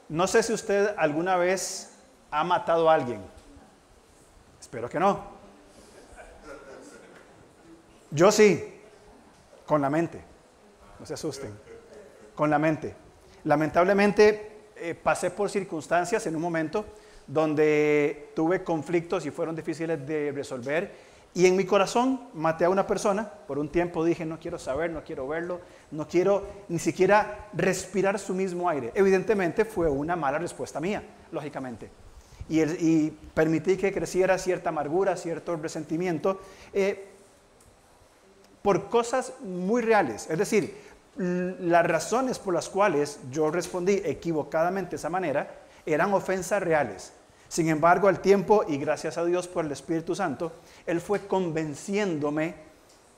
No sé si usted alguna vez ha matado a alguien. Espero que no. Yo sí, con la mente. No se asusten. Con la mente. Lamentablemente pasé por circunstancias en un momento donde tuve conflictos y fueron difíciles de resolver. Y en mi corazón maté a una persona. Por un tiempo dije, no quiero saber, no quiero verlo, no quiero ni siquiera respirar su mismo aire. Evidentemente fue una mala respuesta mía, lógicamente. Y permití que creciera cierta amargura, cierto resentimiento, por cosas muy reales. Es decir, las razones por las cuales yo respondí equivocadamente de esa manera eran ofensas reales. Sin embargo, al tiempo, y gracias a Dios por el Espíritu Santo, Él fue convenciéndome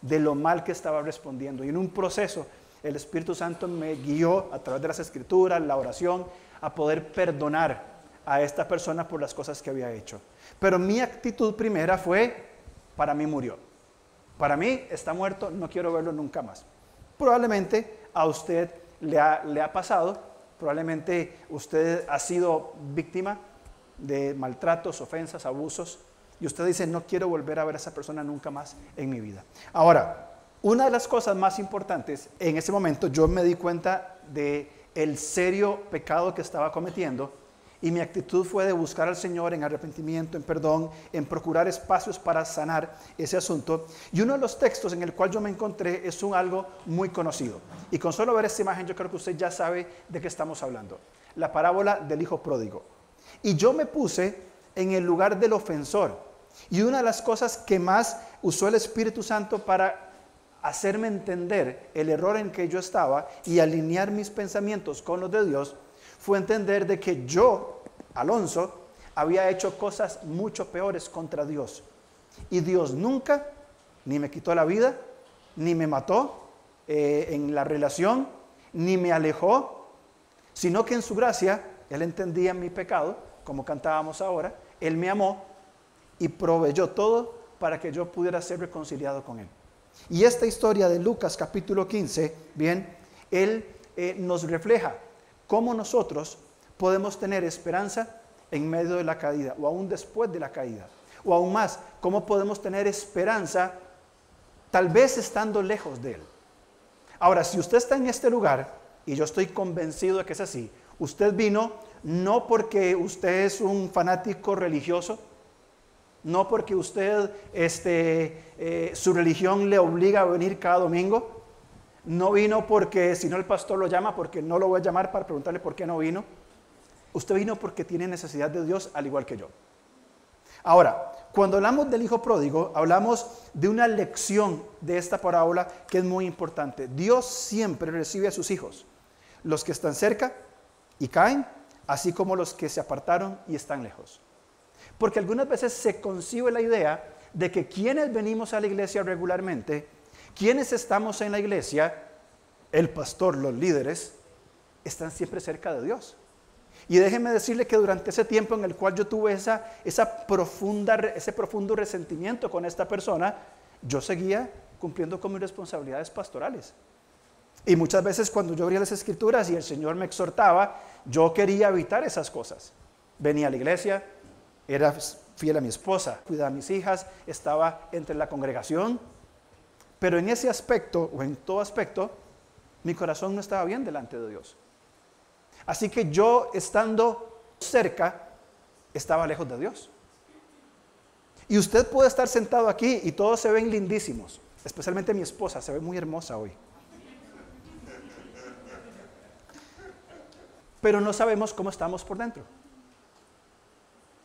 de lo mal que estaba respondiendo. Y en un proceso, el Espíritu Santo me guió a través de las Escrituras, la oración, a poder perdonar a esta persona por las cosas que había hecho. Pero mi actitud primera fue, para mí murió. Para mí está muerto, no quiero verlo nunca más. Probablemente a usted le ha pasado, probablemente usted ha sido víctima de maltratos, ofensas, abusos, y usted dice, no quiero volver a ver a esa persona nunca más en mi vida. Ahora, una de las cosas más importantes, en ese momento yo me di cuenta de el serio pecado que estaba cometiendo, y mi actitud fue de buscar al Señor en arrepentimiento, en perdón, en procurar espacios para sanar ese asunto. Y uno de los textos en el cual yo me encontré es algo muy conocido. Y con solo ver esta imagen yo creo que usted ya sabe de qué estamos hablando. La parábola del hijo pródigo. Y yo me puse en el lugar del ofensor. Y una de las cosas que más usó el Espíritu Santo para hacerme entender el error en que yo estaba y alinear mis pensamientos con los de Dios, fue entender de que yo, Alonso, había hecho cosas mucho peores contra Dios. Y Dios nunca ni me quitó la vida, ni me mató en la relación, ni me alejó, sino que en su gracia, Él entendía mi pecado, como cantábamos ahora, Él me amó y proveyó todo para que yo pudiera ser reconciliado con Él. Y esta historia de Lucas capítulo 15, bien, Él nos refleja cómo nosotros podemos tener esperanza en medio de la caída, o aún después de la caída, o aún más, cómo podemos tener esperanza tal vez estando lejos de Él. Ahora, si usted está en este lugar, y yo estoy convencido de que es así, usted vino no porque usted es un fanático religioso, no porque usted, su religión le obliga a venir cada domingo, no vino porque si no el pastor lo llama, porque no lo voy a llamar para preguntarle por qué no vino. Usted vino porque tiene necesidad de Dios al igual que yo. Ahora, cuando hablamos del hijo pródigo, hablamos de una lección de esta parábola que es muy importante. Dios siempre recibe a sus hijos, los que están cerca y caen, así como los que se apartaron y están lejos. Porque algunas veces se concibe la idea de que quienes venimos a la iglesia regularmente, quienes estamos en la iglesia, el pastor, los líderes, están siempre cerca de Dios. Y déjeme decirle que durante ese tiempo en el cual yo tuve ese profundo resentimiento con esta persona, yo seguía cumpliendo con mis responsabilidades pastorales. Y muchas veces cuando yo abría las escrituras y el Señor me exhortaba, yo quería evitar esas cosas. Venía a la iglesia, era fiel a mi esposa, cuidaba a mis hijas, estaba entre la congregación. Pero en ese aspecto, o en todo aspecto, mi corazón no estaba bien delante de Dios. Así que yo, estando cerca, estaba lejos de Dios. Y usted puede estar sentado aquí y todos se ven lindísimos, especialmente mi esposa, se ve muy hermosa hoy. Pero no sabemos cómo estamos por dentro.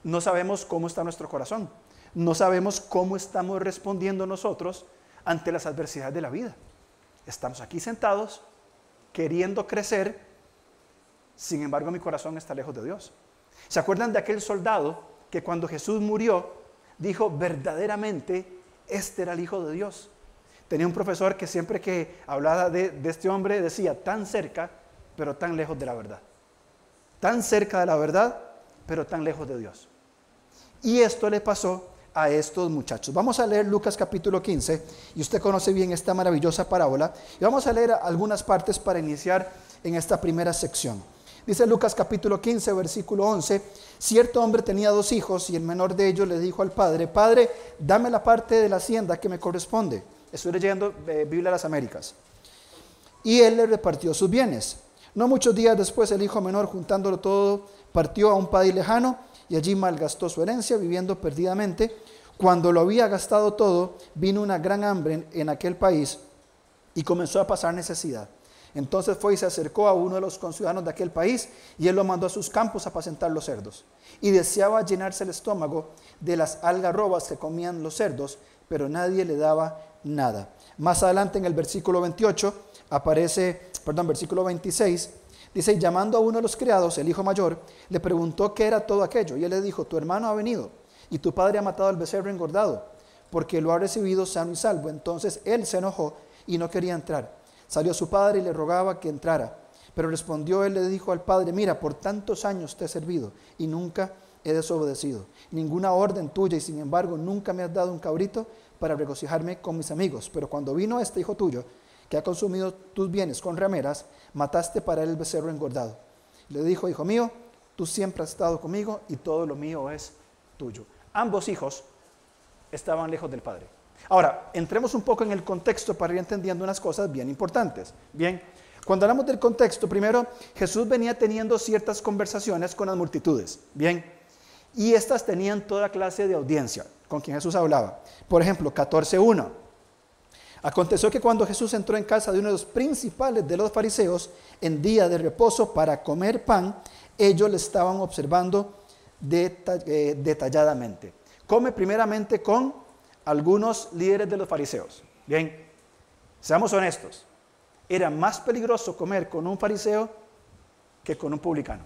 No sabemos cómo está nuestro corazón. No sabemos cómo estamos respondiendo nosotros ante las adversidades de la vida. Estamos aquí sentados, queriendo crecer, sin embargo mi corazón está lejos de Dios. ¿Se acuerdan de aquel soldado que cuando Jesús murió, dijo verdaderamente, este era el Hijo de Dios? Tenía un profesor que siempre que hablaba de este hombre decía, tan cerca, pero tan lejos de la verdad. Tan cerca de la verdad, pero tan lejos de Dios. Y esto le pasó a estos muchachos. Vamos a leer Lucas capítulo 15, y usted conoce bien esta maravillosa parábola, y vamos a leer algunas partes para iniciar en esta primera sección. Dice Lucas capítulo 15, versículo 11, cierto hombre tenía 2 hijos y el menor de ellos le dijo al padre, Padre, dame la parte de la hacienda que me corresponde. Estoy leyendo Biblia de las Américas. Y él le repartió sus bienes. No muchos días después el hijo menor, juntándolo todo, partió a un país lejano y allí malgastó su herencia viviendo perdidamente. Cuando lo había gastado todo, vino una gran hambre en aquel país y comenzó a pasar necesidad. Entonces fue y se acercó a uno de los conciudadanos de aquel país y él lo mandó a sus campos a apacentar los cerdos. Y deseaba llenarse el estómago de las algarrobas que comían los cerdos, pero nadie le daba nada. Más adelante en el versículo 28 versículo 26, dice, llamando a uno de los criados, el hijo mayor, le preguntó qué era todo aquello. Y él le dijo, tu hermano ha venido y tu padre ha matado al becerro engordado, porque lo ha recibido sano y salvo. Entonces él se enojó y no quería entrar. Salió su padre y le rogaba que entrara. Pero respondió él, le dijo al padre, mira, por tantos años te he servido y nunca he desobedecido ninguna orden tuya, y sin embargo nunca me has dado un cabrito para regocijarme con mis amigos. Pero cuando vino este hijo tuyo, que ha consumido tus bienes con rameras, mataste para él el becerro engordado. Le dijo, hijo mío, tú siempre has estado conmigo y todo lo mío es tuyo. Ambos hijos estaban lejos del padre. Ahora, entremos un poco en el contexto para ir entendiendo unas cosas bien importantes. Bien, cuando hablamos del contexto, primero, Jesús venía teniendo ciertas conversaciones con las multitudes. Bien, y estas tenían toda clase de audiencia con quien Jesús hablaba. Por ejemplo, 14:1. Aconteció que cuando Jesús entró en casa de uno de los principales de los fariseos en día de reposo para comer pan, ellos le estaban observando detalladamente. Come primeramente con algunos líderes de los fariseos. Bien, seamos honestos, era más peligroso comer con un fariseo que con un publicano,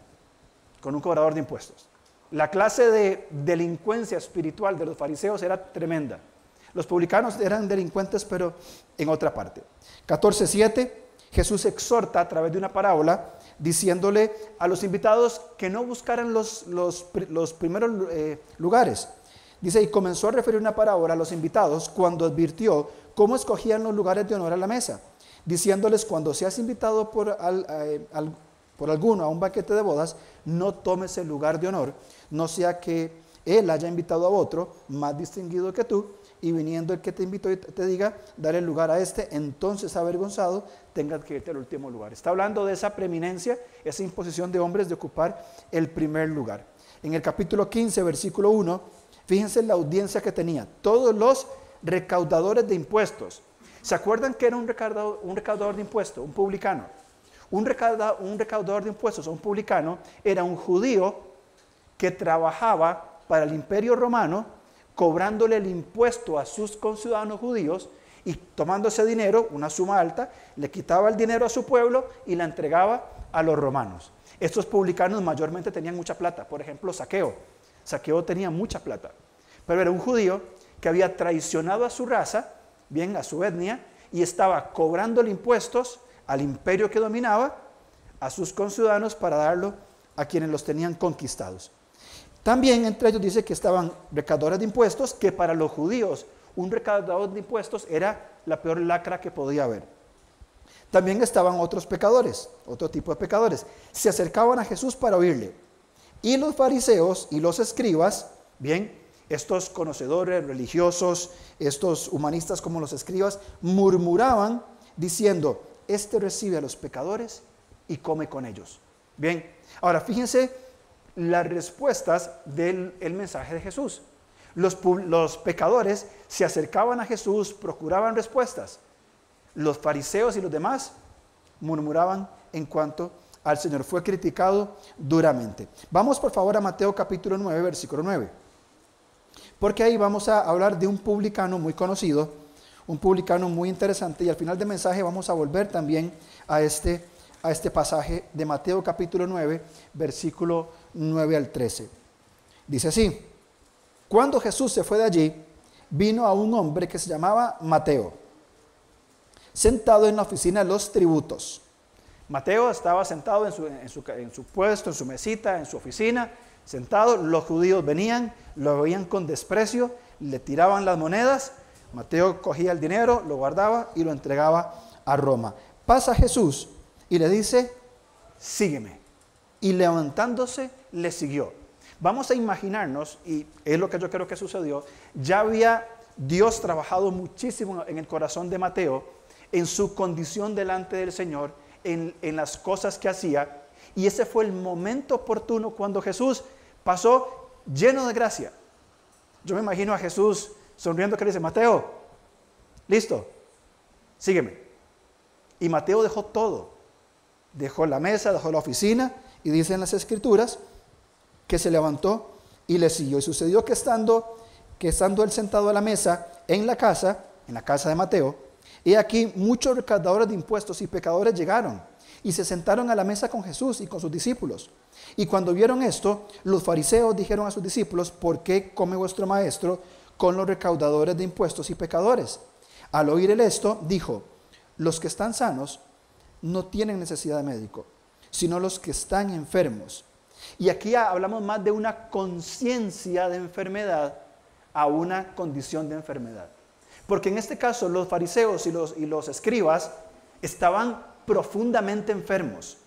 con un cobrador de impuestos. La clase de delincuencia espiritual de los fariseos era tremenda. Los publicanos eran delincuentes, pero en otra parte. 14:7, Jesús exhorta a través de una parábola, diciéndole a los invitados que no buscaran los primeros lugares. Dice, y comenzó a referir una parábola a los invitados cuando advirtió cómo escogían los lugares de honor a la mesa, diciéndoles, cuando seas invitado por alguno a un banquete de bodas, no tomes el lugar de honor, no sea que él haya invitado a otro más distinguido que tú, y viniendo el que te invitó y te diga, dar el lugar a este, entonces avergonzado tengas que irte al último lugar. Está hablando de esa preeminencia, esa imposición de hombres de ocupar el primer lugar. En el capítulo 15, versículo 1, fíjense la audiencia que tenía, todos los recaudadores de impuestos. ¿Se acuerdan que era un recaudador de impuestos, un publicano? Un recaudador de impuestos o un publicano era un judío que trabajaba para el imperio romano, cobrándole el impuesto a sus conciudadanos judíos y tomando ese dinero, una suma alta, le quitaba el dinero a su pueblo y la entregaba a los romanos. Estos publicanos mayormente tenían mucha plata. Por ejemplo, Zaqueo. Zaqueo tenía mucha plata, pero era un judío que había traicionado a su raza, bien, a su etnia, y estaba cobrándole impuestos al imperio que dominaba, a sus conciudadanos, para darlo a quienes los tenían conquistados. También entre ellos dice que estaban recaudadores de impuestos, que para los judíos un recaudador de impuestos era la peor lacra que podía haber. También estaban otros pecadores, otro tipo de pecadores. Se acercaban a Jesús para oírle. Y los fariseos y los escribas, bien, estos conocedores religiosos, estos humanistas como los escribas, murmuraban diciendo, este recibe a los pecadores y come con ellos. Bien, ahora fíjense las respuestas del mensaje de Jesús. Los pecadores se acercaban a Jesús, procuraban respuestas. Los fariseos y los demás murmuraban en cuanto al Señor. Fue criticado duramente. Vamos por favor a Mateo capítulo 9, versículo 9. Porque ahí vamos a hablar de un publicano muy conocido, un publicano muy interesante, y al final del mensaje vamos a volver también a este pasaje de Mateo capítulo 9, versículo 9 al 13. Dice así, cuando Jesús se fue de allí, vino a un hombre que se llamaba Mateo, sentado en la oficina de los tributos. Mateo estaba sentado en su puesto, en su mesita, en su oficina, sentado. Los judíos venían, lo veían con desprecio, le tiraban las monedas. Mateo cogía el dinero, lo guardaba y lo entregaba a Roma. Pasa Jesús y le dice, sígueme. y levantándose le siguió. Vamos a imaginarnos, y es lo que yo creo que sucedió, ya había Dios trabajado muchísimo en el corazón de Mateo, en su condición delante del Señor, en las cosas que hacía, y ese fue el momento oportuno cuando Jesús pasó lleno de gracia. Yo me imagino a Jesús sonriendo que le dice, Mateo, listo, sígueme. Y Mateo dejó todo, dejó la mesa, dejó la oficina, y dice en las Escrituras que se levantó y le siguió. Y sucedió que estando él sentado a la mesa en la casa de Mateo, y aquí muchos recaudadores de impuestos y pecadores llegaron y se sentaron a la mesa con Jesús y con sus discípulos. Y cuando vieron esto, los fariseos dijeron a sus discípulos, ¿por qué come vuestro maestro con los recaudadores de impuestos y pecadores? Al oír él esto, dijo, los que están sanos no tienen necesidad de médico, sino los que están enfermos. Y aquí hablamos más de una conciencia de enfermedad a una condición de enfermedad. Porque en este caso los fariseos y los escribas estaban profundamente enfermos.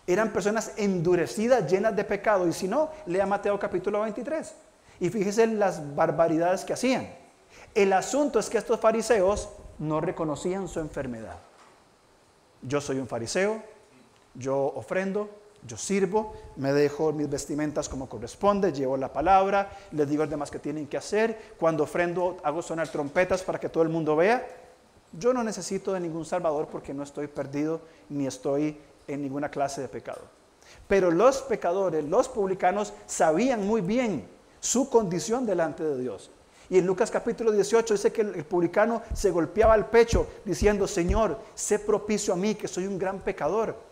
Eran personas endurecidas, llenas de pecado. Y si no, lea Mateo capítulo 23. Y fíjese en las barbaridades que hacían. El asunto es que estos fariseos no reconocían su enfermedad. Yo soy un fariseo, yo ofrendo, yo sirvo, me dejo mis vestimentas como corresponde, llevo la palabra, les digo a los demás que tienen que hacer. Cuando ofrendo, hago sonar trompetas para que todo el mundo vea. Yo no necesito de ningún salvador porque no estoy perdido ni estoy en ninguna clase de pecado. Pero los pecadores, los publicanos, sabían muy bien su condición delante de Dios. Y en Lucas capítulo 18 dice que el publicano se golpeaba el pecho diciendo, Señor, sé propicio a mí que soy un gran pecador.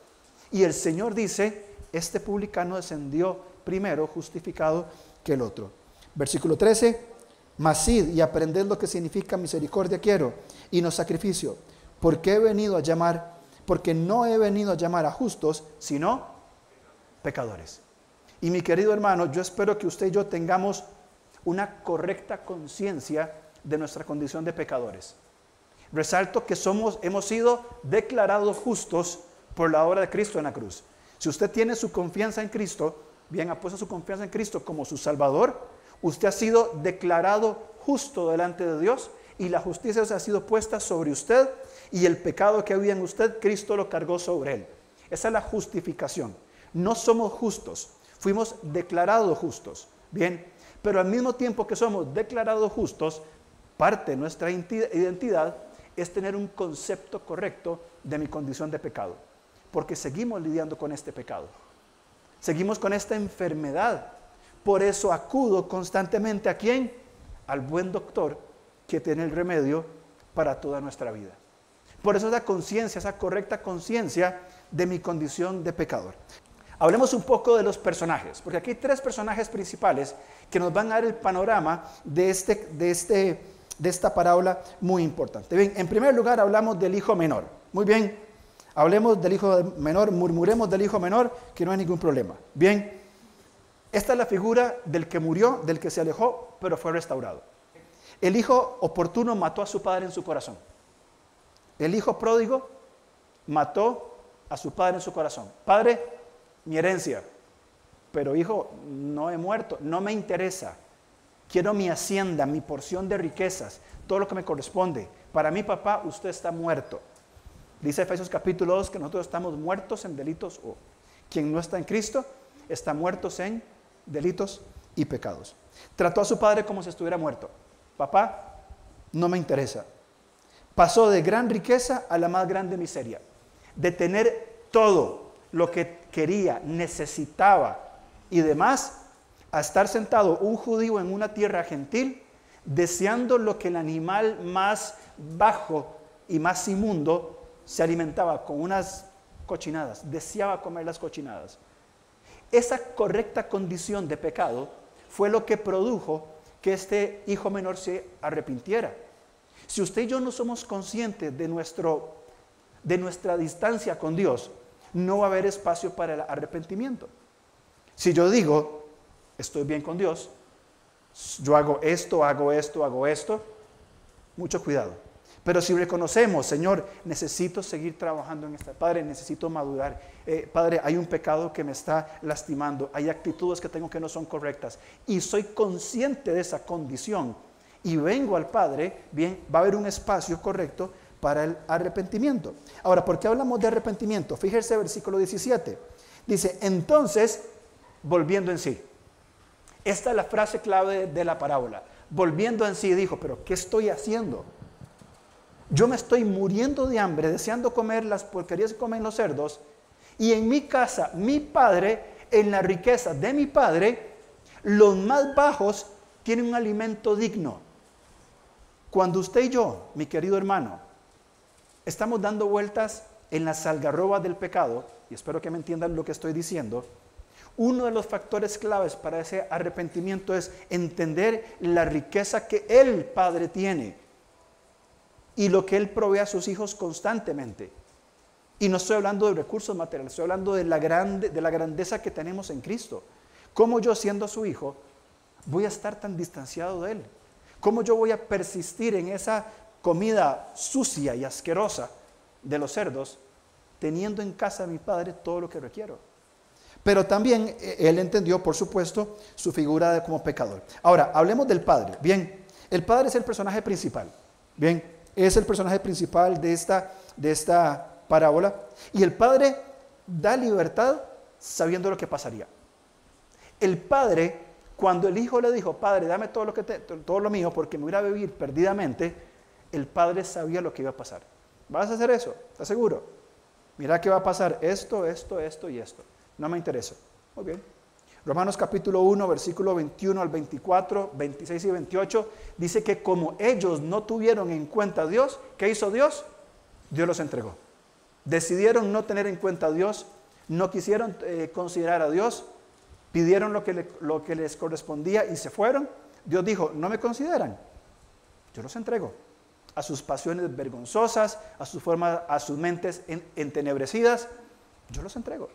Y el Señor dice, este publicano descendió primero justificado que el otro. Versículo 13, mas id y aprended lo que significa misericordia quiero y no sacrificio, porque no he venido a llamar a justos, sino pecadores. Y mi querido hermano, yo espero que usted y yo tengamos una correcta conciencia de nuestra condición de pecadores. Resalto que hemos sido declarados justos por la obra de Cristo en la cruz. Si usted tiene su confianza en Cristo, bien, ha puesto su confianza en Cristo como su Salvador, usted ha sido declarado justo delante de Dios y la justicia ha sido puesta sobre usted y el pecado que había en usted, Cristo lo cargó sobre él. Esa es la justificación. No somos justos, fuimos declarados justos. Bien, pero al mismo tiempo que somos declarados justos, parte de nuestra identidad es tener un concepto correcto de mi condición de pecado. Porque seguimos lidiando con este pecado. Seguimos con esta enfermedad. Por eso acudo constantemente ¿a quién? Al buen doctor que tiene el remedio para toda nuestra vida. Por eso esa conciencia, esa correcta conciencia de mi condición de pecador. Hablemos un poco de los personajes, porque aquí hay 3 personajes principales que nos van a dar el panorama de esta parábola muy importante. Bien, en primer lugar hablamos del hijo menor. Muy bien, hablemos del hijo menor, murmuremos del hijo menor, que no hay ningún problema. Bien, esta es la figura del que murió, del que se alejó, pero fue restaurado. El hijo oportuno mató a su padre en su corazón. El hijo pródigo mató a su padre en su corazón. Padre, mi herencia, pero hijo, no he muerto, no me interesa. Quiero mi hacienda, mi porción de riquezas, todo lo que me corresponde. Para mí, papá, usted está muerto. Dice Efesios capítulo 2 que nosotros estamos muertos en delitos, o quien no está en Cristo está muertos en delitos y pecados. Trató a su padre como si estuviera muerto. Papá, no me interesa. Pasó de gran riqueza a la más grande miseria. De tener todo lo que quería, necesitaba y demás, a estar sentado un judío en una tierra gentil, deseando lo que el animal más bajo y más inmundo se alimentaba, con unas cochinadas, deseaba comer las cochinadas. Esa correcta condición de pecado fue lo que produjo que este hijo menor se arrepintiera. Si usted y yo no somos conscientes de nuestra distancia con Dios, no va a haber espacio para el arrepentimiento. Si yo digo, estoy bien con Dios, yo hago esto, mucho cuidado. Pero si reconocemos, Señor, necesito seguir trabajando en esta. Padre, necesito madurar. Padre, hay un pecado que me está lastimando. Hay actitudes que tengo que no son correctas. Y soy consciente de esa condición. Y vengo al Padre, bien, va a haber un espacio correcto para el arrepentimiento. Ahora, ¿por qué hablamos de arrepentimiento? Fíjese versículo 17. Dice, entonces, volviendo en sí. Esta es la frase clave de la parábola. Volviendo en sí, dijo, pero ¿qué estoy haciendo? Yo me estoy muriendo de hambre, deseando comer las porquerías que comen los cerdos, y en mi casa, mi padre, en la riqueza de mi padre, los más bajos tienen un alimento digno. Cuando usted y yo, mi querido hermano, estamos dando vueltas en las algarrobas del pecado, y espero que me entiendan lo que estoy diciendo, uno de los factores claves para ese arrepentimiento es entender la riqueza que el Padre tiene y lo que Él provee a sus hijos constantemente. Y no estoy hablando de recursos materiales, estoy hablando de la grandeza que tenemos en Cristo. ¿Cómo yo, siendo su hijo, voy a estar tan distanciado de Él? ¿Cómo yo voy a persistir en esa comida sucia y asquerosa de los cerdos, teniendo en casa a mi Padre todo lo que requiero? Pero también Él entendió, por supuesto, su figura como pecador. Ahora, hablemos del Padre. Bien, el Padre es el personaje principal. Bien, es el personaje principal de esta parábola. Y el Padre da libertad sabiendo lo que pasaría. El Padre, cuando el Hijo le dijo, Padre, dame todo lo mío porque me voy a vivir perdidamente, el Padre sabía lo que iba a pasar. ¿Vas a hacer eso? ¿Estás seguro? Mira que va a pasar esto, esto, esto y esto. No me interesa. Muy bien. Romanos capítulo 1, versículo 21 al 24, 26 y 28, dice que como ellos no tuvieron en cuenta a Dios, ¿qué hizo Dios? Dios los entregó. Decidieron no tener en cuenta a Dios, no quisieron considerar a Dios, pidieron lo que les correspondía y se fueron. Dios dijo, no me consideran, yo los entrego a sus pasiones vergonzosas, a sus mentes entenebrecidas, yo los entrego.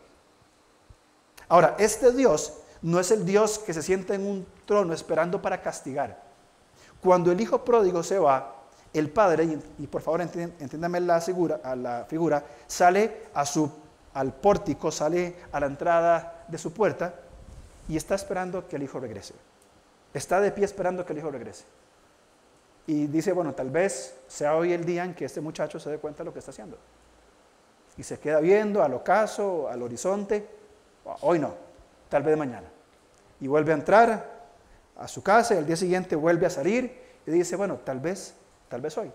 Ahora, este Dios no es el Dios que se sienta en un trono esperando para castigar. Cuando el hijo pródigo se va, el padre, y por favor entiéndame la figura, sale al pórtico, sale a la entrada de su puerta y está esperando que el hijo regrese. Está de pie esperando que el hijo regrese. Y dice, bueno, tal vez sea hoy el día en que este muchacho se dé cuenta de lo que está haciendo. Y se queda viendo al ocaso, al horizonte. Hoy no, tal vez mañana. Y vuelve a entrar a su casa y al día siguiente vuelve a salir y dice, bueno, tal vez hoy.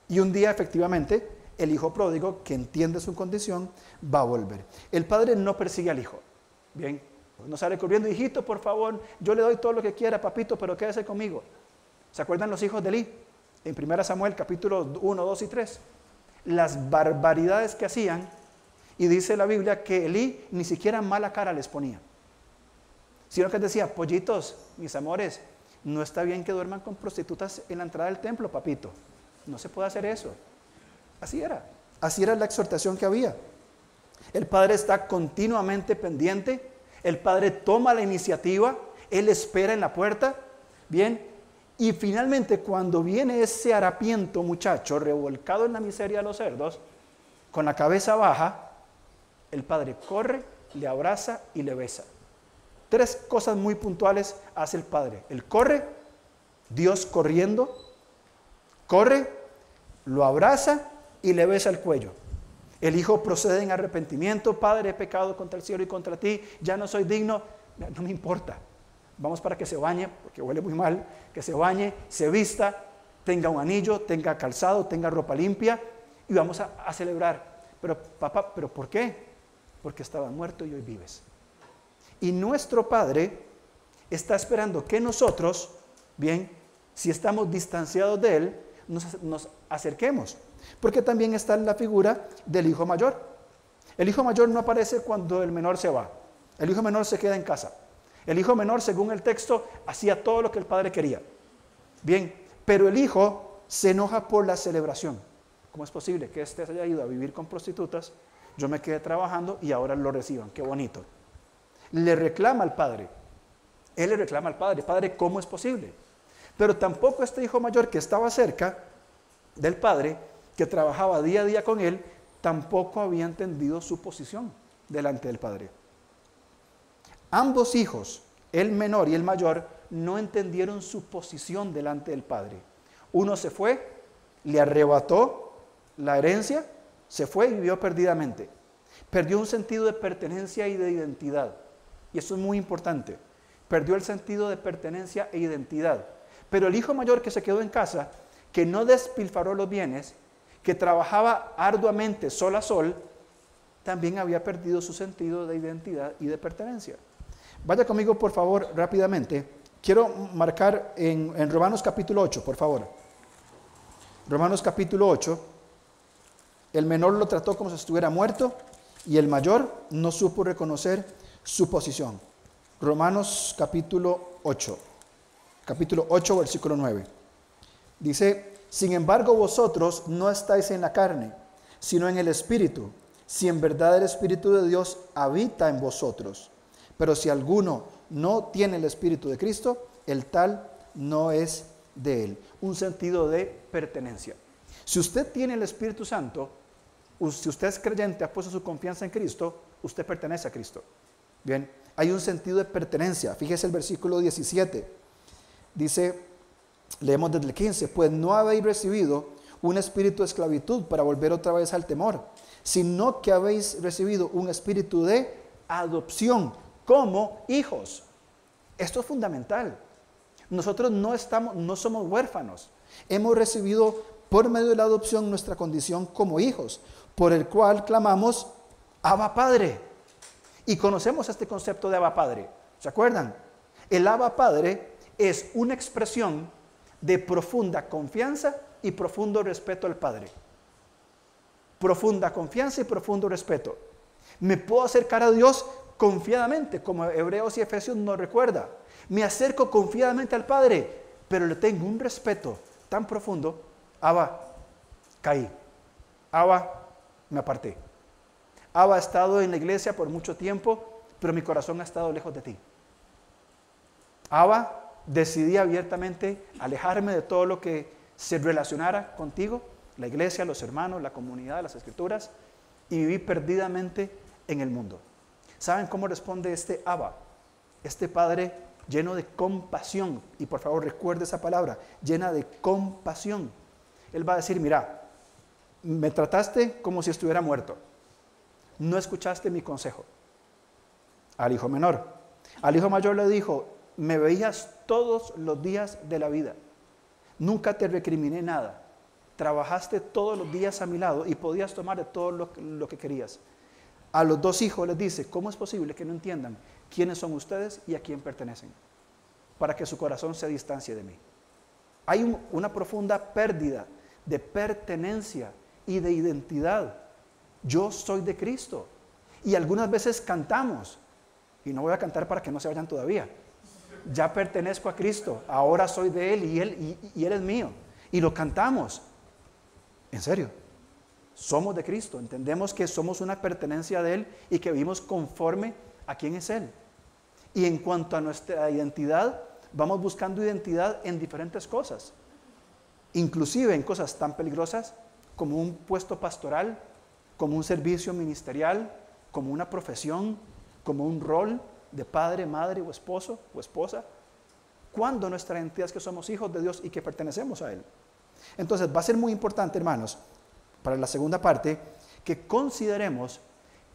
Y un día efectivamente el hijo pródigo, que entiende su condición, va a volver. El padre no persigue al hijo. Bien, no sale corriendo, hijito, por favor, yo le doy todo lo que quiera, papito, pero quédese conmigo. ¿Se acuerdan los hijos de Elí? En 1 Samuel capítulos 1, 2 y 3. Las barbaridades que hacían. Y dice la Biblia que Elí ni siquiera mala cara les ponía. Sino que decía, pollitos, mis amores, no está bien que duerman con prostitutas en la entrada del templo, papito. No se puede hacer eso. Así era la exhortación que había. El padre está continuamente pendiente, el padre toma la iniciativa, él espera en la puerta, bien, y finalmente cuando viene ese harapiento muchacho revolcado en la miseria de los cerdos, con la cabeza baja, el padre corre, le abraza y le besa. 3 cosas muy puntuales hace el padre. Él corre, Dios corriendo, corre, lo abraza y le besa el cuello. El hijo procede en arrepentimiento, Padre, he pecado contra el cielo y contra ti, ya no soy digno, no me importa. Vamos para que se bañe, porque huele muy mal, que se bañe, se vista, tenga un anillo, tenga calzado, tenga ropa limpia y vamos a celebrar. Pero papá, ¿pero por qué? Porque estabas muerto y hoy vives. Y nuestro Padre está esperando que nosotros, bien, si estamos distanciados de Él, nos acerquemos. Porque también está la figura del hijo mayor. El hijo mayor no aparece cuando el menor se va. El hijo menor se queda en casa. El hijo menor, según el texto, hacía todo lo que el padre quería. Bien, pero el hijo se enoja por la celebración. ¿Cómo es posible que éste se haya ido a vivir con prostitutas? Yo me quedé trabajando y ahora lo reciban. Qué bonito. Le reclama al padre. Él le reclama al padre. Padre, ¿cómo es posible? Pero tampoco este hijo mayor que estaba cerca del padre, que trabajaba día a día con él, tampoco había entendido su posición delante del padre. Ambos hijos, el menor y el mayor, no entendieron su posición delante del padre. Uno se fue, le arrebató la herencia, se fue y vivió perdidamente. Perdió un sentido de pertenencia y de identidad. Y eso es muy importante. Perdió el sentido de pertenencia e identidad. Pero el hijo mayor que se quedó en casa, que no despilfarró los bienes, que trabajaba arduamente sol a sol, también había perdido su sentido de identidad y de pertenencia. Vaya conmigo, por favor, rápidamente. Quiero marcar en Romanos capítulo 8, por favor. Romanos capítulo 8. El menor lo trató como si estuviera muerto y el mayor no supo reconocer su posición. Romanos capítulo 8. Capítulo 8, versículo 9. Dice: sin embargo, vosotros no estáis en la carne, sino en el Espíritu, si en verdad el Espíritu de Dios habita en vosotros. Pero si alguno no tiene el Espíritu de Cristo, el tal no es de él. Un sentido de pertenencia. Si usted tiene el Espíritu Santo, si usted es creyente, ha puesto su confianza en Cristo, usted pertenece a Cristo. Bien, hay un sentido de pertenencia. Fíjese el versículo 17. Dice, leemos desde el 15, pues no habéis recibido un espíritu de esclavitud para volver otra vez al temor, sino que habéis recibido un espíritu de adopción como hijos. Esto es fundamental. Nosotros no somos huérfanos. Hemos recibido por medio de la adopción nuestra condición como hijos, por el cual clamamos, Abba Padre. Y conocemos este concepto de Abba Padre. ¿Se acuerdan? El Abba Padre es una expresión de profunda confianza y profundo respeto al Padre. Profunda confianza y profundo respeto. Me puedo acercar a Dios confiadamente, como Hebreos y Efesios nos recuerda. Me acerco confiadamente al Padre, pero le tengo un respeto tan profundo. Abba, caí. Abba, me aparté. Abba, ha estado en la iglesia por mucho tiempo, pero mi corazón ha estado lejos de ti. Abba, decidí abiertamente alejarme de todo lo que se relacionara contigo, la iglesia, los hermanos, la comunidad, las escrituras, y viví perdidamente en el mundo. ¿Saben cómo responde este Abba? Este Padre lleno de compasión, y por favor recuerde esa palabra, llena de compasión. Él va a decir, mira, me trataste como si estuviera muerto. No escuchaste mi consejo. Al hijo menor. Al hijo mayor le dijo, me veías todos los días de la vida. Nunca te recriminé nada. Trabajaste todos los días a mi lado y podías tomar de todo lo que querías. A los dos hijos les dice, ¿cómo es posible que no entiendan quiénes son ustedes y a quién pertenecen? Para que su corazón se distancie de mí. Hay una profunda pérdida de pertenencia y de identidad. Yo soy de Cristo. Y algunas veces cantamos, y no voy a cantar para que no se vayan todavía. Ya pertenezco a Cristo, ahora soy de Él y Él es mío. Y lo cantamos. En serio, somos de Cristo, entendemos que somos una pertenencia de Él y que vivimos conforme a quién es Él. Y en cuanto a nuestra identidad, vamos buscando identidad en diferentes cosas. Inclusive en cosas tan peligrosas como un puesto pastoral, como un servicio ministerial, como una profesión, como un rol de padre, madre o esposo o esposa, cuando nuestra identidad es que somos hijos de Dios y que pertenecemos a Él. Entonces va a ser muy importante, hermanos, para la segunda parte, que consideremos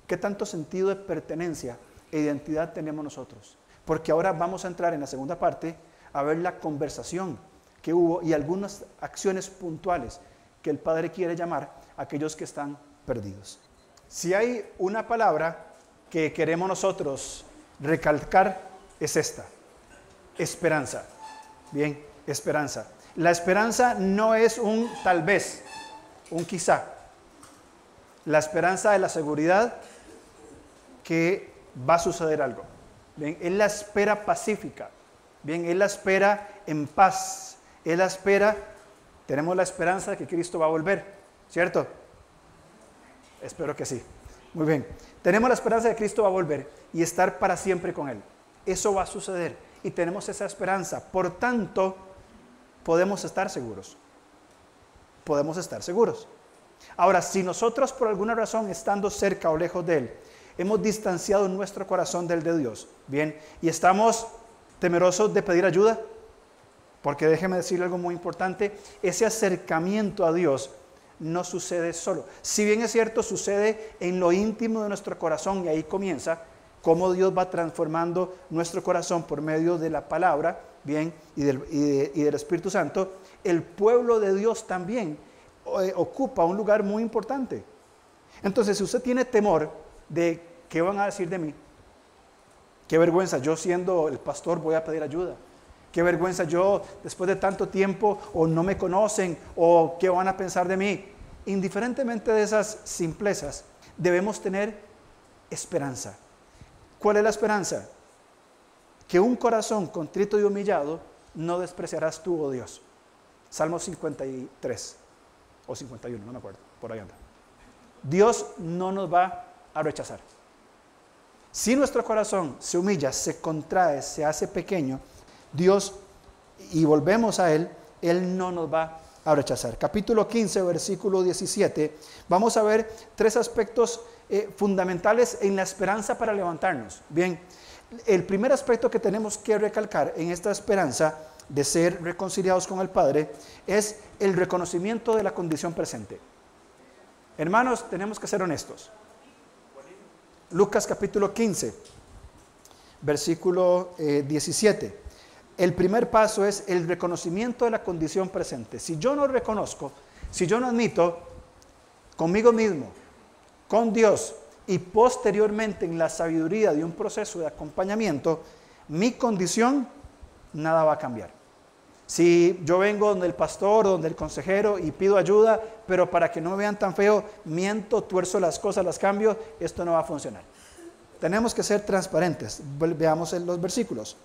qué tanto sentido de pertenencia e identidad tenemos nosotros. Porque ahora vamos a entrar en la segunda parte a ver la conversación que hubo y algunas acciones puntuales que el Padre quiere llamar a aquellos que están perdidos. Si hay una palabra que queremos nosotros recalcar, es esta: esperanza. Bien, esperanza. La esperanza no es un tal vez, un quizá. La esperanza es la seguridad que va a suceder algo. Bien, es la espera pacífica. Bien, es la espera en paz. Es la espera, tenemos la esperanza de que Cristo va a volver, ¿cierto? Espero que sí. Muy bien. Tenemos la esperanza de que Cristo va a volver y estar para siempre con Él. Eso va a suceder y tenemos esa esperanza. Por tanto, podemos estar seguros. podemos estar seguros. Ahora, si nosotros por alguna razón, estando cerca o lejos de Él, hemos distanciado nuestro corazón del de Dios, bien, y estamos temerosos de pedir ayuda, porque déjeme decirle algo muy importante, ese acercamiento a Dios no sucede solo. Si bien es cierto, sucede en lo íntimo de nuestro corazón y ahí comienza cómo Dios va transformando nuestro corazón por medio de la palabra, bien, y del Espíritu Santo. El pueblo de Dios también ocupa un lugar muy importante. Entonces, si usted tiene temor de qué van a decir de mí, qué vergüenza, yo siendo el pastor voy a pedir ayuda. Qué vergüenza, yo después de tanto tiempo, o no me conocen, o qué van a pensar de mí. Indiferentemente de esas simplezas, debemos tener esperanza. ¿Cuál es la esperanza? Que un corazón contrito y humillado no despreciarás tú, oh Dios. Salmo 53 o 51, no me acuerdo, por ahí anda. Dios no nos va a rechazar. Si nuestro corazón se humilla, se contrae, se hace pequeño, Dios, y volvemos a Él, Él no nos va a rechazar. Capítulo 15, versículo 17, vamos a ver tres aspectos fundamentales en la esperanza para levantarnos. Bien, el primer aspecto que tenemos que recalcar en esta esperanza de ser reconciliados con el Padre es el reconocimiento de la condición presente. Hermanos, tenemos que ser honestos. Lucas capítulo 15, versículo 17. El primer paso es el reconocimiento de la condición presente. Si yo no reconozco, si yo no admito conmigo mismo, con Dios y posteriormente en la sabiduría de un proceso de acompañamiento, mi condición, nada va a cambiar. Si yo vengo donde el pastor, donde el consejero y pido ayuda, pero para que no me vean tan feo, miento, tuerzo las cosas, las cambio, esto no va a funcionar. Tenemos que ser transparentes. Veamos en los versículos.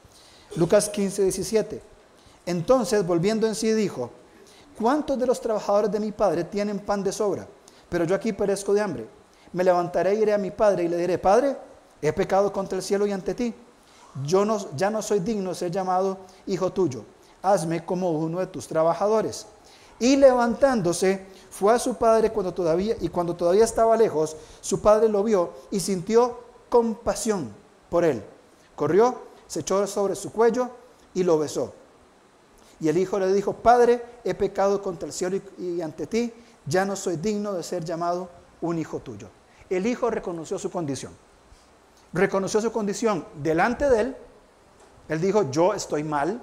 Lucas 15, 17. Entonces, volviendo en sí, dijo: ¿cuántos de los trabajadores de mi padre tienen pan de sobra? Pero yo aquí perezco de hambre. Me levantaré e iré a mi padre y le diré: Padre, he pecado contra el cielo y ante ti. Ya no soy digno de ser llamado hijo tuyo. Hazme como uno de tus trabajadores. Y levantándose, fue a su padre cuando todavía estaba lejos. Su padre lo vio y sintió compasión por él. Corrió, se echó sobre su cuello y lo besó. Y el hijo le dijo: Padre, he pecado contra el cielo y ante ti. Ya no soy digno de ser llamado un hijo tuyo. El hijo reconoció su condición. Reconoció su condición delante de él. Él dijo: yo estoy mal,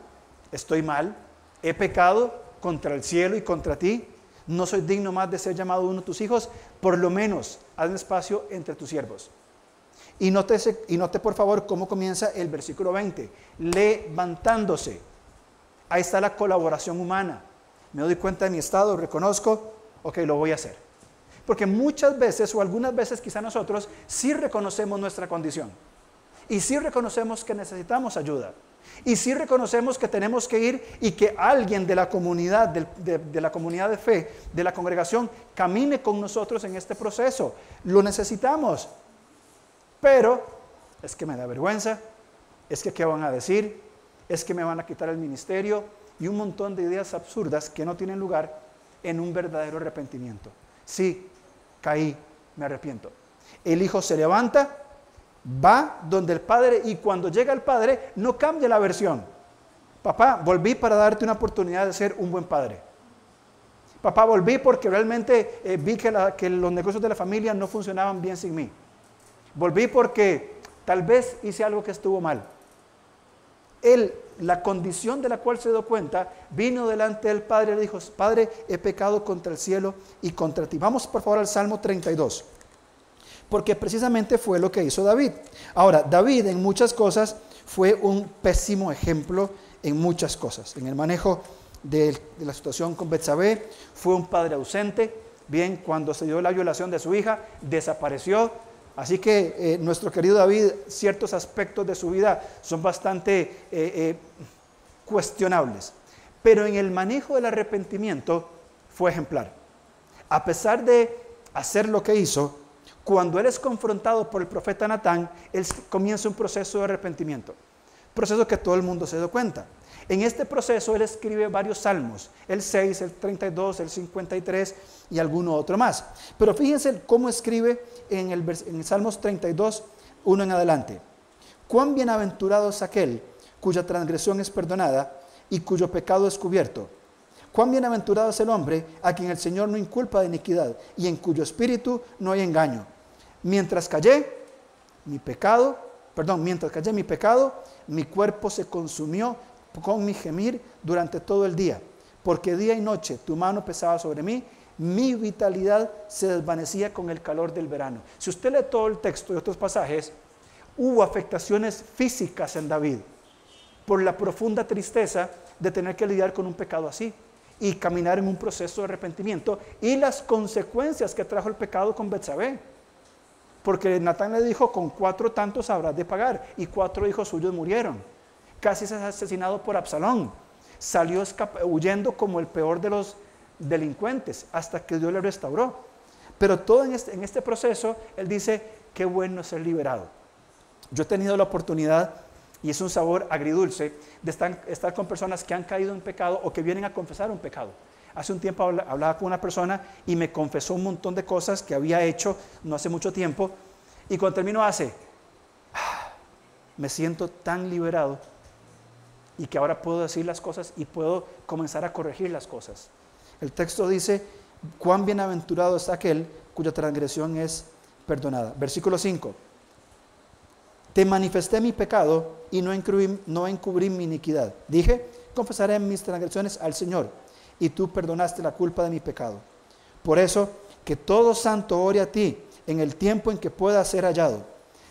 he pecado contra el cielo y contra ti. No soy digno más de ser llamado uno de tus hijos. Por lo menos hazme espacio entre tus siervos. Y note por favor cómo comienza el versículo 20. Levantándose. Ahí está la colaboración humana. Me doy cuenta de mi estado, reconozco, ok, lo voy a hacer. Porque muchas veces o algunas veces quizá nosotros sí reconocemos nuestra condición. Y sí reconocemos que necesitamos ayuda. Y sí reconocemos que tenemos que ir y que alguien de la comunidad, de la comunidad de fe, de la congregación, camine con nosotros en este proceso. Lo necesitamos. Pero es que me da vergüenza, es que qué van a decir, es que me van a quitar el ministerio y un montón de ideas absurdas que no tienen lugar en un verdadero arrepentimiento. Sí, caí, me arrepiento. El hijo se levanta, va donde el padre y cuando llega el padre no cambia la versión. Papá, volví para darte una oportunidad de ser un buen padre. Papá, volví porque realmente vi que los negocios de la familia no funcionaban bien sin mí. Volví porque tal vez hice algo que estuvo mal. Él, la condición de la cual se dio cuenta, vino delante del Padre y le dijo: Padre, he pecado contra el cielo y contra ti. Vamos por favor al Salmo 32. Porque precisamente fue lo que hizo David. Ahora, David en muchas cosas fue un pésimo ejemplo en muchas cosas. En el manejo de la situación con Betsabé, fue un padre ausente. Bien, cuando se dio la violación de su hija, desapareció. Así que nuestro querido David, ciertos aspectos de su vida son bastante cuestionables. Pero en el manejo del arrepentimiento fue ejemplar. A pesar de hacer lo que hizo, cuando él es confrontado por el profeta Natán, él comienza un proceso de arrepentimiento. Proceso que todo el mundo se dio cuenta. En este proceso él escribe varios salmos, el 6, el 32, el 53 y alguno otro más. Pero fíjense cómo escribe en el Salmos 32, 1 en adelante. Cuán bienaventurado es aquel cuya transgresión es perdonada y cuyo pecado es cubierto. Cuán bienaventurado es el hombre a quien el Señor no inculpa de iniquidad y en cuyo espíritu no hay engaño. Mientras callé mi pecado, mi cuerpo se consumió con mi gemir durante todo el día, porque día y noche tu mano pesaba sobre mí, mi vitalidad se desvanecía con el calor del verano. Si usted lee todo el texto y otros pasajes, hubo afectaciones físicas en David por la profunda tristeza de tener que lidiar con un pecado así y caminar en un proceso de arrepentimiento y las consecuencias que trajo el pecado con Betsabé. Porque Natán le dijo, con 4 tantos habrás de pagar, y 4 hijos suyos murieron. Casi es asesinado por Absalón. Salió huyendo como el peor de los delincuentes, hasta que Dios le restauró. Pero todo en este proceso, él dice, qué bueno ser liberado. Yo he tenido la oportunidad, y es un sabor agridulce, de estar con personas que han caído en pecado o que vienen a confesar un pecado. Hace un tiempo hablaba con una persona y me confesó un montón de cosas que había hecho no hace mucho tiempo, y cuando termino me siento tan liberado y que ahora puedo decir las cosas y puedo comenzar a corregir las cosas. El texto dice, cuán bienaventurado es aquel cuya transgresión es perdonada. Versículo 5. Te manifesté mi pecado y no encubrí mi iniquidad. Dije, confesaré mis transgresiones al Señor, y tú perdonaste la culpa de mi pecado. Por eso, que todo santo ore a ti en el tiempo en que pueda ser hallado.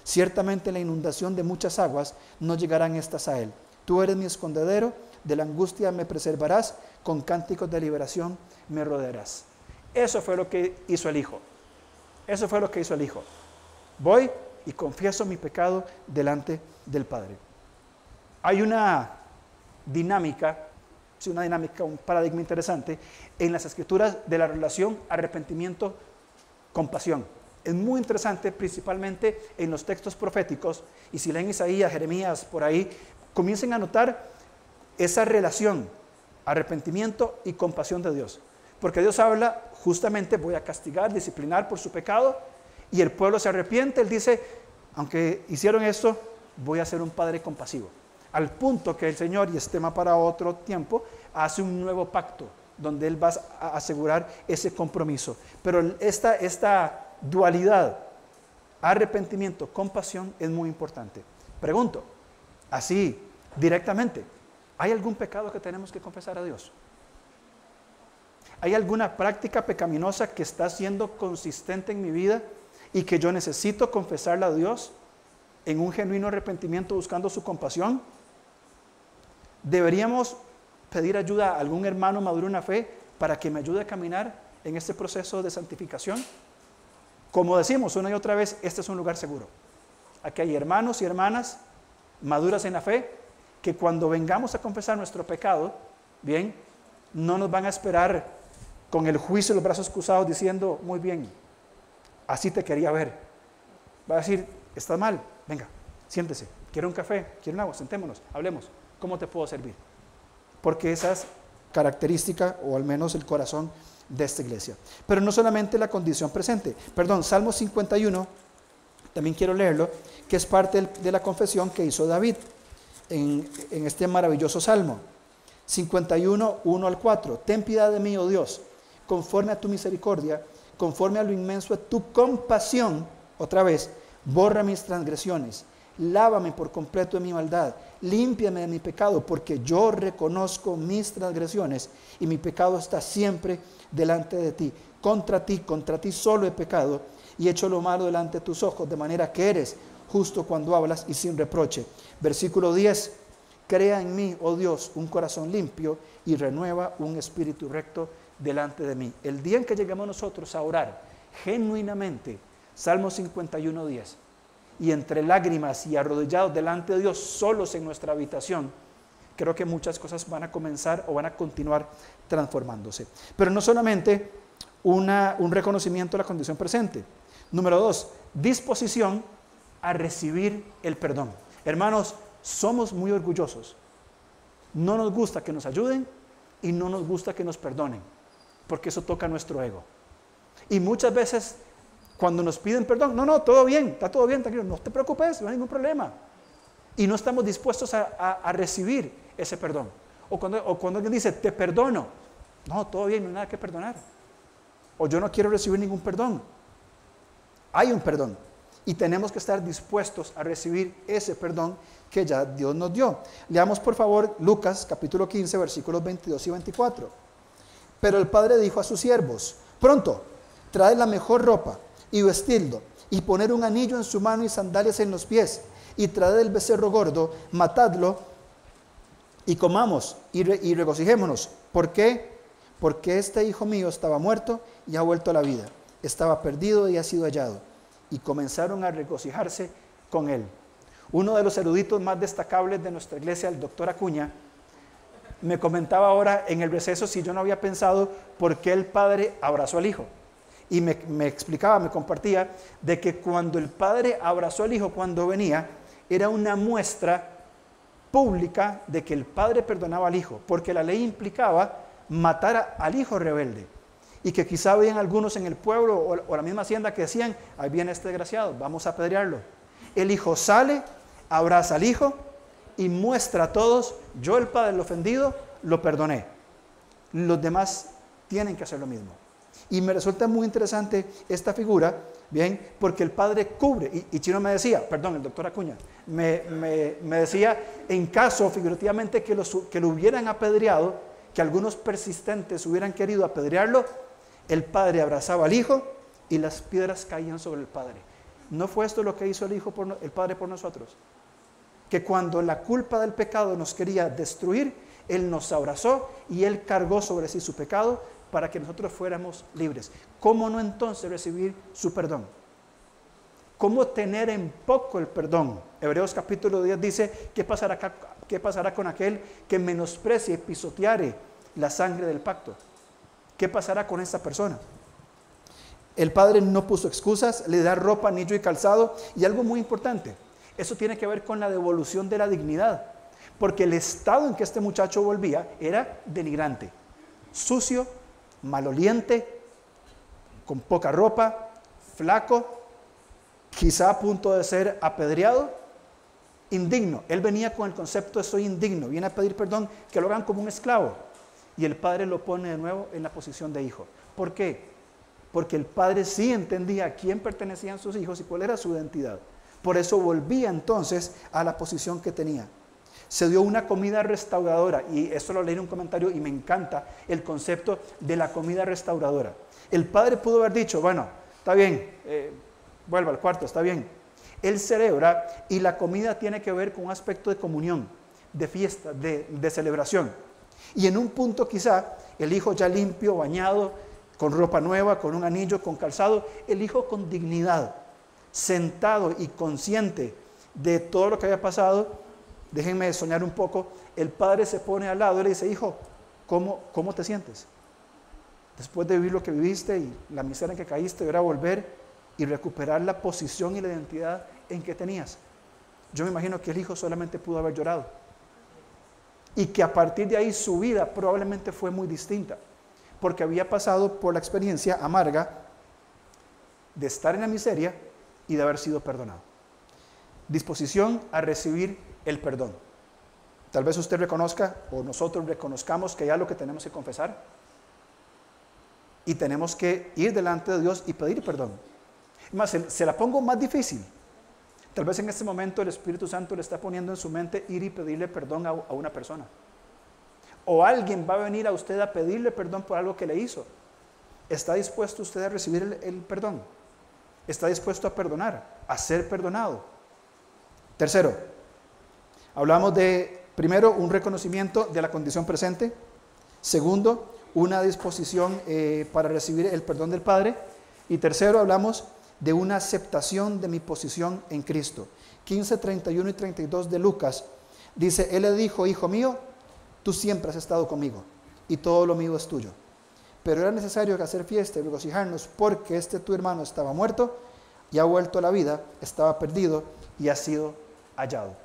Ciertamente la inundación de muchas aguas no llegarán estas a él. Tú eres mi escondedero, de la angustia me preservarás, con cánticos de liberación me rodearás. Eso fue lo que hizo el Hijo. Eso fue lo que hizo el Hijo. Voy y confieso mi pecado delante del Padre. Hay una dinámica, un paradigma interesante en las Escrituras de la relación arrepentimiento-compasión. Es muy interesante, principalmente en los textos proféticos, y si leen Isaías, Jeremías, por ahí, comiencen a notar esa relación, arrepentimiento y compasión de Dios. Porque Dios habla, justamente voy a castigar, disciplinar por su pecado, y el pueblo se arrepiente. Él dice, aunque hicieron esto, voy a ser un padre compasivo. Al punto que el Señor, y es tema para otro tiempo, hace un nuevo pacto, donde Él va a asegurar ese compromiso. Pero esta dualidad, arrepentimiento, compasión, es muy importante. Pregunto, así, directamente, ¿hay algún pecado que tenemos que confesar a Dios? ¿Hay alguna práctica pecaminosa que está siendo consistente en mi vida y que yo necesito confesarla a Dios en un genuino arrepentimiento buscando su compasión? ¿Deberíamos pedir ayuda a algún hermano maduro en la fe para que me ayude a caminar en este proceso de santificación? Como decimos una y otra vez, este es un lugar seguro. Aquí hay hermanos y hermanas maduras en la fe que cuando vengamos a confesar nuestro pecado, bien, no nos van a esperar con el juicio y los brazos cruzados diciendo, muy bien, así te quería ver. Va a decir, estás mal, venga, siéntese, quiero un café, quiero un agua, sentémonos, hablemos, ¿cómo te puedo servir? Porque esa es característica, o al menos el corazón de esta iglesia. Pero no solamente la condición presente. Salmo 51, también quiero leerlo, que es parte de la confesión que hizo David en este maravilloso salmo. 51, 1 al 4. Ten piedad de mí, oh Dios, conforme a tu misericordia, conforme a lo inmenso de tu compasión, otra vez, borra mis transgresiones, lávame por completo de mi maldad, límpiame de mi pecado, porque yo reconozco mis transgresiones y mi pecado está siempre delante de ti. Contra ti solo he pecado y hecho lo malo delante de tus ojos, de manera que eres justo cuando hablas y sin reproche. Versículo 10. Crea en mí, oh Dios, un corazón limpio y renueva un espíritu recto delante de mí. El día en que lleguemos nosotros a orar genuinamente, Salmo 51, 10, y entre lágrimas y arrodillados delante de Dios, solos en nuestra habitación, creo que muchas cosas van a comenzar o van a continuar transformándose. Pero no solamente un reconocimiento de la condición presente. Número 2, disposición a recibir el perdón. Hermanos, somos muy orgullosos No nos gusta que nos ayuden y no nos gusta que nos perdonen, porque eso toca nuestro ego. Y muchas veces cuando nos piden perdón, no, todo bien, está todo bien, tranquilo, no te preocupes, no hay ningún problema. Y no estamos dispuestos a recibir ese perdón. O cuando alguien dice, te perdono, no, todo bien, no hay nada que perdonar. O yo no quiero recibir ningún perdón. Hay un perdón y tenemos que estar dispuestos a recibir ese perdón que ya Dios nos dio. Leamos por favor Lucas capítulo 15 versículos 22 y 24. Pero el padre dijo a sus siervos, pronto, traed la mejor ropa y vestidlo y poner un anillo en su mano y sandalias en los pies y traed el becerro gordo, matadlo y comamos y regocijémonos. ¿Por qué? Porque este hijo mío estaba muerto y ha vuelto a la vida. Estaba perdido y ha sido hallado. Y comenzaron a regocijarse con él. Uno de los eruditos más destacables de nuestra iglesia, el doctor Acuña, me comentaba ahora en el receso si yo no había pensado por qué el padre abrazó al hijo. Y me explicaba, me compartía, de que cuando el padre abrazó al hijo cuando venía, era una muestra pública de que el padre perdonaba al hijo, porque la ley implicaba matar al hijo rebelde. Y que quizá habían algunos en el pueblo o la misma hacienda que decían, ahí viene este desgraciado, vamos a apedrearlo. El hijo sale, abraza al hijo y muestra a todos, yo el padre, el ofendido, lo perdoné. Los demás tienen que hacer lo mismo. Y me resulta muy interesante esta figura, bien, porque el padre cubre, y Chino me decía, perdón, el doctor Acuña, me decía, en caso figurativamente que lo hubieran apedreado, que algunos persistentes hubieran querido apedrearlo, el padre abrazaba al hijo y las piedras caían sobre el padre. ¿No fue esto lo que hizo el padre por nosotros? Que cuando la culpa del pecado nos quería destruir, él nos abrazó y él cargó sobre sí su pecado para que nosotros fuéramos libres. ¿Cómo no entonces recibir su perdón? ¿Cómo tener en poco el perdón? Hebreos capítulo 10 dice, ¿qué pasará con aquel que menosprecie y pisoteare la sangre del pacto? ¿Qué pasará con esta persona? El padre no puso excusas, le da ropa, anillo y calzado. Y algo muy importante, eso tiene que ver con la devolución de la dignidad. Porque el estado en que este muchacho volvía era denigrante, sucio, maloliente, con poca ropa, flaco, quizá a punto de ser apedreado, indigno. Él venía con el concepto de soy indigno, viene a pedir perdón, que lo hagan como un esclavo. Y el padre lo pone de nuevo en la posición de hijo. ¿Por qué? Porque el padre sí entendía a quién pertenecían sus hijos y cuál era su identidad. Por eso volvía entonces a la posición que tenía. Se dio una comida restauradora, y esto lo leí en un comentario y me encanta el concepto de la comida restauradora. El padre pudo haber dicho, bueno, está bien, vuelva al cuarto, está bien. Él celebra y la comida tiene que ver con un aspecto de comunión, de fiesta, de celebración. Y en un punto quizá, el hijo ya limpio, bañado, con ropa nueva, con un anillo, con calzado, el hijo con dignidad, sentado y consciente de todo lo que había pasado. Déjenme soñar un poco, el padre se pone al lado y le dice, hijo, ¿cómo te sientes? Después de vivir lo que viviste y la miseria en que caíste, ahora volver y recuperar la posición y la identidad en que tenías. Yo me imagino que el hijo solamente pudo haber llorado. Y que a partir de ahí su vida probablemente fue muy distinta, porque había pasado por la experiencia amarga de estar en la miseria y de haber sido perdonado. Disposición a recibir el perdón. Tal vez usted reconozca o nosotros reconozcamos que ya lo que tenemos que confesar y tenemos que ir delante de Dios y pedir perdón. Más, se la pongo más difícil. Tal vez en este momento el Espíritu Santo le está poniendo en su mente ir y pedirle perdón a una persona. O alguien va a venir a usted a pedirle perdón por algo que le hizo. ¿Está dispuesto usted a recibir el perdón? ¿Está dispuesto a perdonar, a ser perdonado? Tercero, hablamos de, primero, un reconocimiento de la condición presente. Segundo, una disposición para recibir el perdón del Padre. Y tercero, hablamos de una aceptación de mi posición en Cristo. 15, 31 y 32 de Lucas dice, Él le dijo, hijo mío, tú siempre has estado conmigo y todo lo mío es tuyo. Pero era necesario que hacer fiesta y regocijarnos porque tu hermano estaba muerto y ha vuelto a la vida, estaba perdido y ha sido hallado.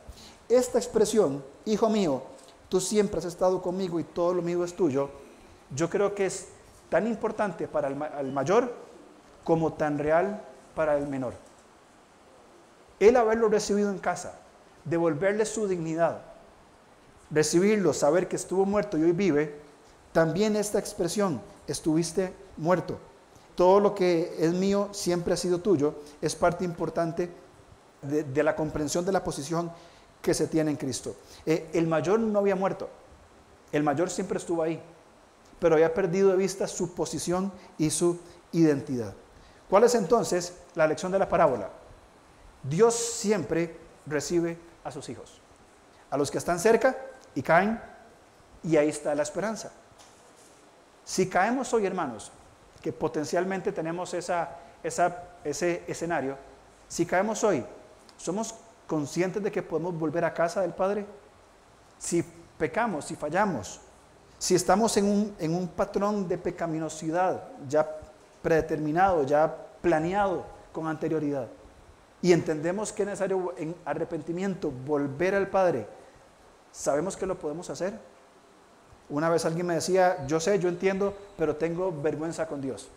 Esta expresión, hijo mío, tú siempre has estado conmigo y todo lo mío es tuyo, yo creo que es tan importante para el mayor como tan real para el menor. El haberlo recibido en casa, devolverle su dignidad, recibirlo, saber que estuvo muerto y hoy vive, también esta expresión, estuviste muerto. Todo lo que es mío siempre ha sido tuyo, es parte importante de la comprensión de la posición que se tiene en Cristo. El mayor no había muerto, el mayor siempre estuvo ahí, pero había perdido de vista su posición y su identidad. ¿Cuál es entonces la lección de la parábola? Dios siempre recibe a sus hijos, a los que están cerca y caen, y ahí está la esperanza. Si caemos hoy, hermanos, que potencialmente tenemos ese escenario, si caemos hoy, ¿somos conscientes de que podemos volver a casa del Padre? Si pecamos, si fallamos, si estamos en un patrón de pecaminosidad ya predeterminado, ya planeado con anterioridad, y entendemos que es necesario en arrepentimiento volver al Padre, ¿sabemos que lo podemos hacer? Una vez alguien me decía, yo sé, yo entiendo, pero tengo vergüenza con Dios.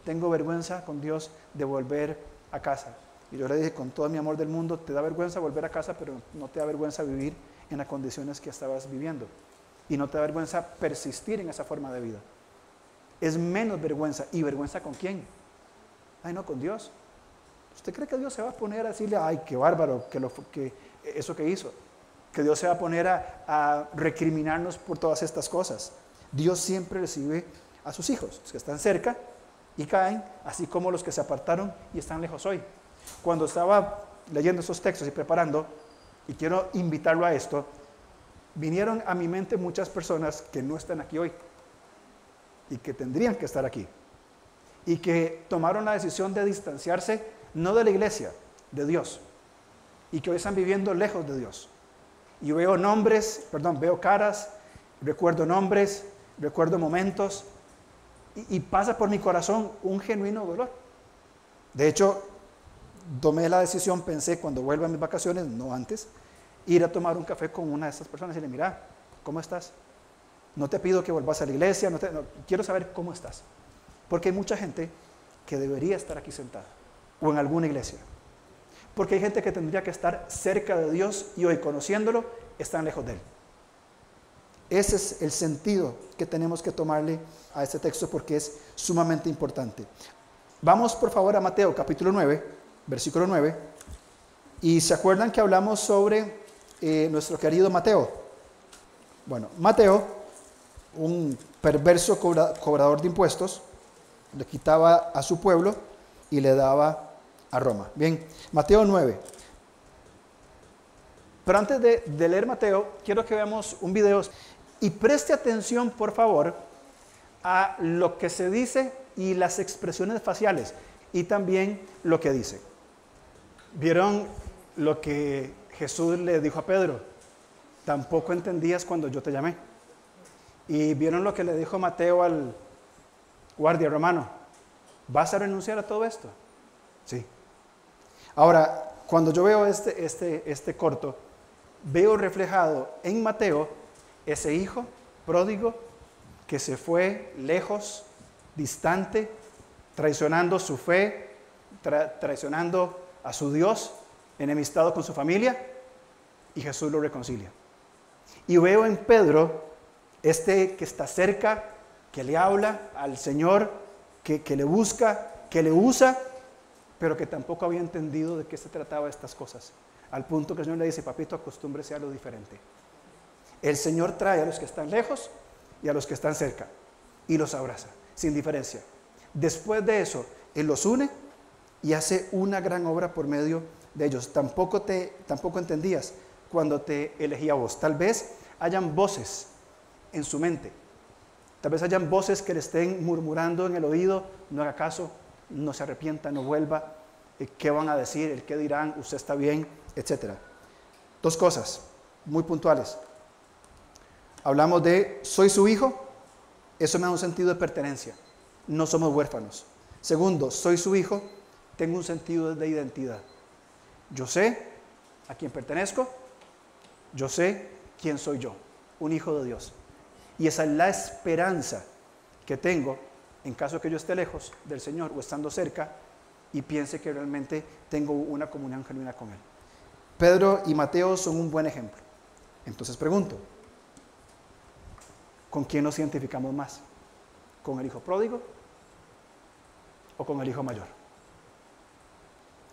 Tengo vergüenza con Dios de volver a casa. Y yo le dije, con todo mi amor del mundo, te da vergüenza volver a casa, pero no te da vergüenza vivir en las condiciones que estabas viviendo. Y no te da vergüenza persistir en esa forma de vida. Es menos vergüenza. ¿Y vergüenza con quién? Ay, no, con Dios. ¿Usted cree que Dios se va a poner a decirle, ay, qué bárbaro, que eso que hizo? Que Dios se va a poner a recriminarnos por todas estas cosas. Dios siempre recibe a sus hijos, los que están cerca y caen, así como los que se apartaron y están lejos hoy. Cuando estaba leyendo esos textos y preparando, y quiero invitarlo a esto, vinieron a mi mente muchas personas que no están aquí hoy y que tendrían que estar aquí y que tomaron la decisión de distanciarse no de la iglesia, de Dios, y que hoy están viviendo lejos de Dios. Y veo veo caras, recuerdo nombres, recuerdo momentos, y pasa por mi corazón un genuino dolor. De hecho, tomé la decisión, pensé cuando vuelva a mis vacaciones, no antes, ir a tomar un café con una de estas personas y decirle, mira, ¿cómo estás? No te pido que vuelvas a la iglesia, no, quiero saber cómo estás. Porque hay mucha gente que debería estar aquí sentada, o en alguna iglesia. Porque hay gente que tendría que estar cerca de Dios y hoy conociéndolo, están lejos de Él. Ese es el sentido que tenemos que tomarle a este texto porque es sumamente importante. Vamos por favor a Mateo capítulo 9, versículo 9. Y se acuerdan que hablamos sobre nuestro querido Mateo. Bueno, Mateo, un perverso cobrador de impuestos, le quitaba a su pueblo y le daba a Roma. Bien, Mateo 9. Pero antes de leer Mateo, quiero que veamos un video y preste atención, por favor, a lo que se dice y las expresiones faciales y también lo que dice. ¿Vieron lo que Jesús le dijo a Pedro? Tampoco entendías cuando yo te llamé. Y vieron lo que le dijo Mateo al guardia romano. ¿Vas a renunciar a todo esto? Sí. Ahora, cuando yo veo este corto, veo reflejado en Mateo ese hijo pródigo que se fue lejos, distante, traicionando su fe, traicionando a su Dios, enemistado con su familia, y Jesús lo reconcilia. Y veo en Pedro que está cerca, que le habla al Señor, que le busca, que le usa, pero que tampoco había entendido de qué se trataba estas cosas. Al punto que el Señor le dice, papito, acostúmbrese a lo diferente. El Señor trae a los que están lejos y a los que están cerca y los abraza, sin diferencia. Después de eso, Él los une y hace una gran obra por medio de ellos. Tampoco entendías cuando te elegí a vos. Tal vez hayan voces en su mente. Tal vez hayan voces que le estén murmurando en el oído, no haga caso, no se arrepienta, no vuelva, qué van a decir, el qué dirán, usted está bien, etc. Dos cosas muy puntuales. Hablamos de, soy su hijo, eso me da un sentido de pertenencia, no somos huérfanos. Segundo, soy su hijo, tengo un sentido de identidad. Yo sé a quién pertenezco, yo sé quién soy yo. un hijo de Dios. Y esa es la esperanza que tengo en caso que yo esté lejos del Señor o estando cerca y piense que realmente tengo una comunión genuina con Él. Pedro y Mateo son un buen ejemplo. Entonces pregunto, ¿con quién nos identificamos más? ¿Con el hijo pródigo o con el hijo mayor?